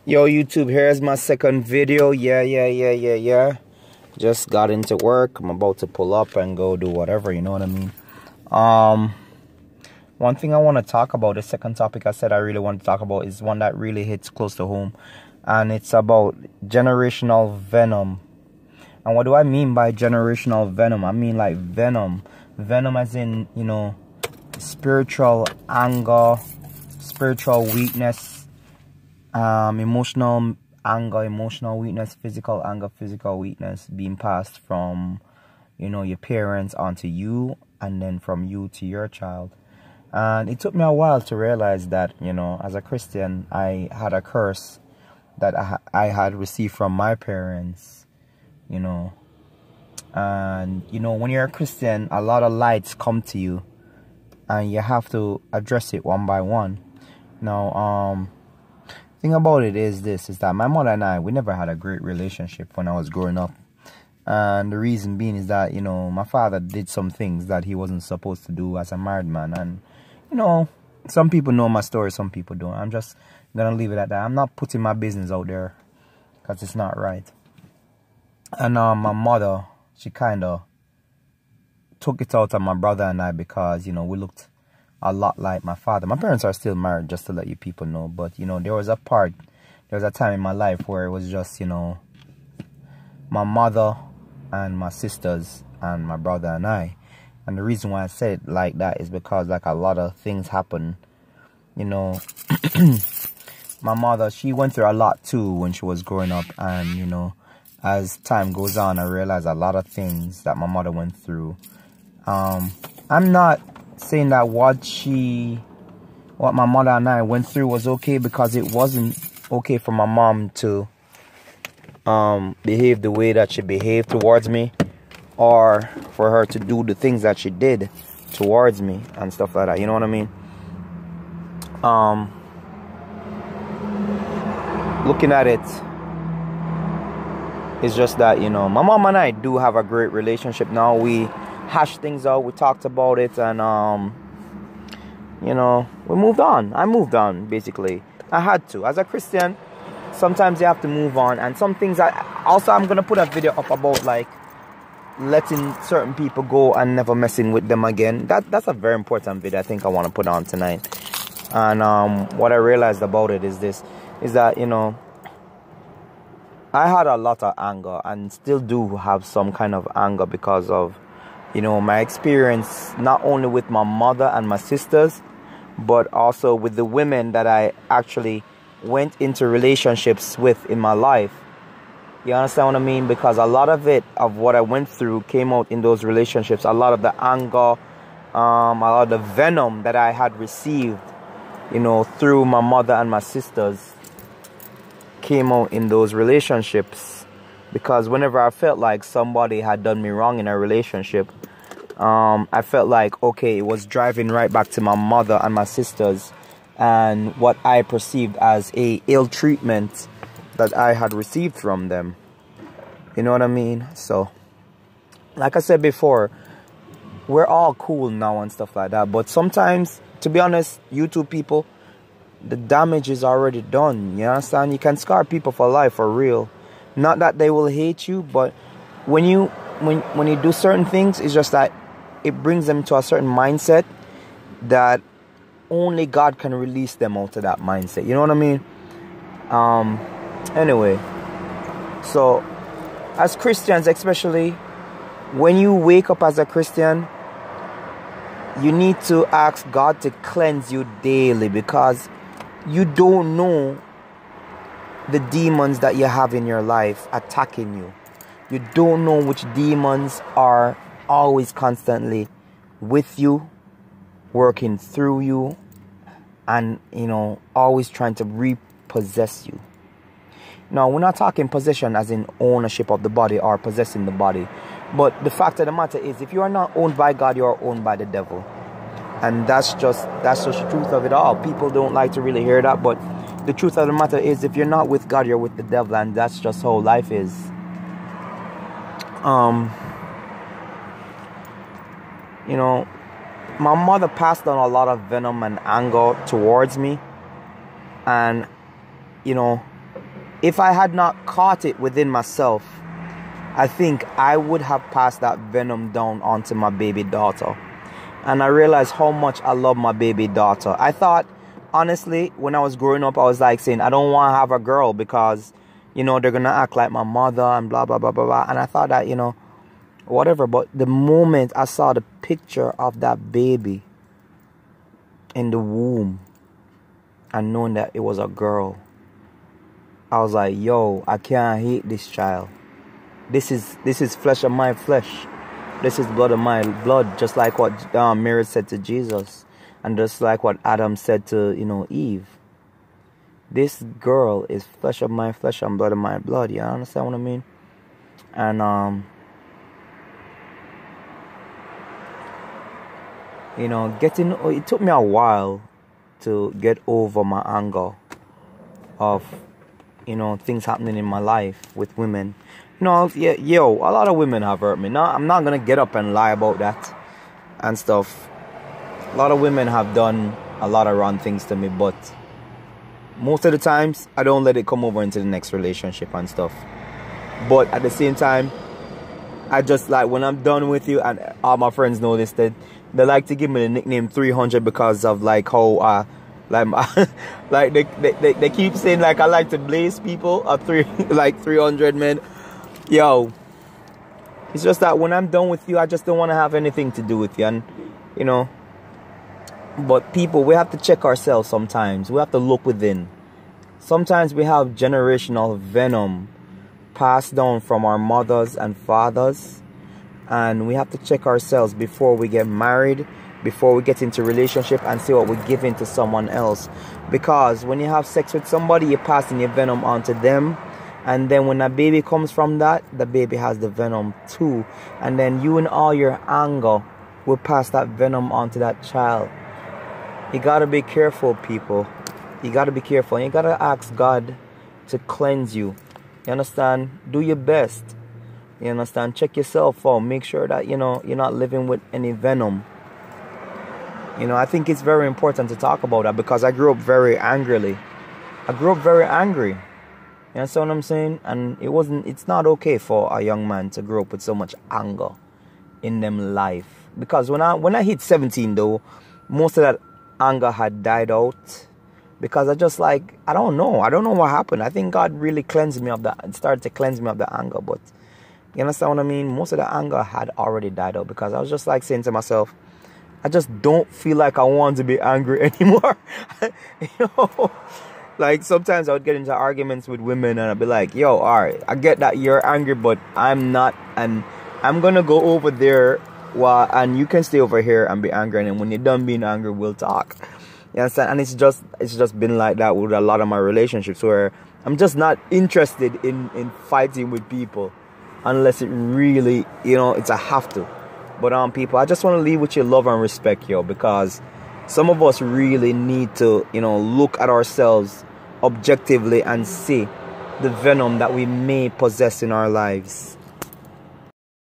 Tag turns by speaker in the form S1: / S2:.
S1: Yo, YouTube, here's my second video. Yeah. Just got into work. I'm about to pull up and go do whatever, you know what I mean? One thing I want to talk about, the second topic I said I really want to talk about, is one that really hits close to home. And it's about generational venom. And what do I mean by generational venom? I mean like venom. Venom as in, you know, spiritual anger, spiritual weakness, emotional anger, emotional weakness, physical anger, physical weakness being passed from, you know, your parents onto you, and then from you to your child. And it took me a while to realize that, you know, as a Christian, I had a curse that I had received from my parents, you know. And, you know, when you're a Christian, a lot of lights come to you, and you have to address it one by one. Now, thing about it is this, is that my mother and I, we never had a great relationship when I was growing up. And the reason being is that, you know, my father did some things that he wasn't supposed to do as a married man. And, you know, some people know my story, some people don't. I'm just going to leave it at that. I'm not putting my business out there because it's not right. And my mother, she kind of took it out on my brother and I because, you know, we looked a lot like my father. My parents are still married, just to let you people know. But, you know, there was a time in my life where it was just, you know, my mother and my sisters and my brother and I. And the reason why I said it like that is because, like, a lot of things happen, you know. My mother, she went through a lot too when she was growing up. And, you know, as time goes on, I realized a lot of things that my mother went through. I'm not saying that what my mother and I went through was okay, because it wasn't okay for my mom to behave the way that she behaved towards me, or for her to do the things that she did towards me and stuff like that, you know what I mean? Looking at it, it's just that, you know, my mom and I do have a great relationship now. We hashed things out, we talked about it, and you know, we moved on. I moved on, basically. I had to. As a Christian, sometimes you have to move on. And some things, I'm going to put a video up about, like, letting certain people go and never messing with them again. That's a very important video I think I want to put on tonight. And what I realized about it is this, is that, you know, I had a lot of anger, and still do have some kind of anger, because of, you know, my experience not only with my mother and my sisters, but also with the women that I actually went into relationships with in my life. You understand what I mean? Because a lot of what I went through came out in those relationships. A lot of the anger, a lot of the venom that I had received, you know, through my mother and my sisters, came out in those relationships. Because whenever I felt like somebody had done me wrong in a relationship, I felt like, okay, it was driving right back to my mother and my sisters, and what I perceived as a ill treatment that I had received from them. You know what I mean? So, like I said before, we're all cool now and stuff like that. But sometimes, to be honest, YouTube people, the damage is already done. You understand? You can scar people for life, for real. Not that they will hate you, but when you do certain things, it's just that it brings them to a certain mindset that only God can release them out of that mindset. You know what I mean? Anyway, so as Christians, especially when you wake up as a Christian, you need to ask God to cleanse you daily, because you don't know the demons that you have in your life attacking you. You don't know which demons are always constantly with you, working through you, and, you know, always trying to repossess you. Now, we're not talking possession as in ownership of the body or possessing the body. But the fact of the matter is, if you are not owned by God, you are owned by the devil. And that's just the truth of it all. People don't like to really hear that, but the truth of the matter is, if you're not with God, you're with the devil, and that's just how life is. You know, my mother passed on a lot of venom and anger towards me. And, you know, if I had not caught it within myself, I think I would have passed that venom down onto my baby daughter. And I realized how much I love my baby daughter. I thought, honestly, when I was growing up, I was like saying, I don't want to have a girl because, you know, they're going to act like my mother and blah, blah, blah, blah, blah. And I thought that, you know, whatever. But the moment I saw the picture of that baby in the womb and knowing that it was a girl, I was like, yo, I can't hate this child. This is flesh of my flesh. This is blood of my blood. Just like what Mary said to Jesus. And just like what Adam said to, you know, Eve. This girl is flesh of my flesh and blood of my blood. You understand what I mean? And, you know, it took me a while to get over my anger of, you know, things happening in my life with women. You know, yeah, yo, a lot of women have hurt me. No, I'm not going to get up and lie about that and stuff. A lot of women have done a lot of wrong things to me, but most of the times, I don't let it come over into the next relationship and stuff. But at the same time, I just like, when I'm done with you, and all my friends know this, that they like to give me the nickname 300 because of like how, like they keep saying like I like to blaze people at 300 men. Yo, it's just that when I'm done with you, I just don't want to have anything to do with you. And, you know, but people, we have to check ourselves sometimes. We have to look within. Sometimes we have generational venom passed down from our mothers and fathers. And we have to check ourselves before we get married, before we get into a relationship and see what we give into someone else. Because when you have sex with somebody, you're passing your venom onto them. And then when a baby comes from that, the baby has the venom too. And then you and all your anger will pass that venom onto that child. You got to be careful, people. You got to be careful. And you got to ask God to cleanse you. You understand? Do your best. You understand? Check yourself out. Make sure that, you know, you're not living with any venom. You know, I think it's very important to talk about that because I grew up very angrily. I grew up very angry. You understand what I'm saying? And it's not okay for a young man to grow up with so much anger in them life. Because when I hit 17 though, most of that anger had died out. Because I just like, I don't know what happened. I think God really cleansed me of that, started to cleanse me of the anger. But you understand what I mean? Most of the anger had already died out because I was just like saying to myself, I just don't feel like I want to be angry anymore. You know? Like, sometimes I would get into arguments with women and I'd be like, yo, all right, I get that you're angry, but I'm not. And I'm going to go over there and you can stay over here and be angry. And then when you're done being angry, we'll talk. You understand? And it's just been like that with a lot of my relationships where I'm just not interested in fighting with people unless it really, you know, it's a have to. But people, I just want to leave with your love and respect, yo, because some of us really need to, you know, look at ourselves objectively and see the venom that we may possess in our lives.